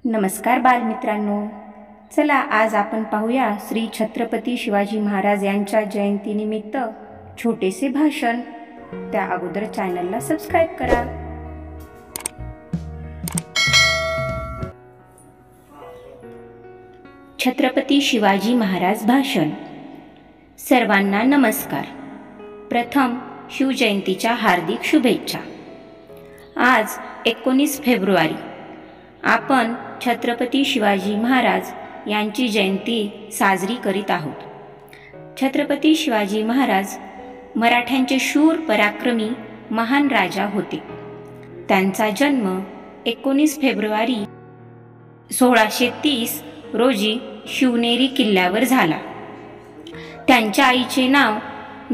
नमस्कार बालमित्रांनो, चला आज आपण पाहूया श्री छत्रपती शिवाजी महाराज यांच्या जयंतीनिमित्त छोटेसे भाषण। त्या अगोदर चॅनलला सबस्क्राइब करा। छत्रपती शिवाजी महाराज भाषण। सर्वांना नमस्कार। प्रथम शिवजयंतीच्या हार्दिक शुभेच्छा। आज 19 फेब्रुवारी आपण छत्रपती शिवाजी महाराज यांची जयंती साजरी करीत आहोत। छत्रपती शिवाजी महाराज मराठ्यांचे शूर पराक्रमी महान राजा होते। त्यांचा जन्म 19 फेब्रुवारी 1630 रोजी शिवनेरी किल्ल्यावर झाला। त्यांच्या आईचे नाव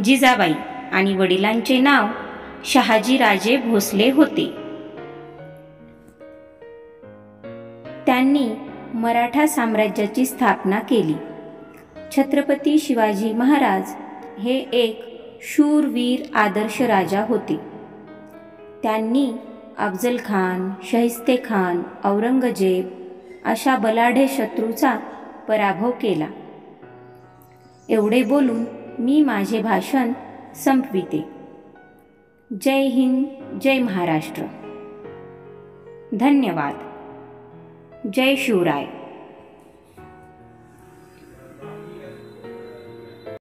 जिजाबाई आणि वडिलांचे नाव शहाजीराजे भोसले होते। त्यांनी मराठा साम्राज्याची स्थापना केली। छत्रपती शिवाजी महाराज हे एक शूरवीर आदर्श राजा होते। त्यांनी अफजल खान, शाहिस्ते खान, औरंगजेब अशा बलाढ्य शत्रूचा पराभव केला। एवढे बोलून मी माझे भाषण संपविते। जय हिंद, जय महाराष्ट्र। धन्यवाद। जय शिवराय।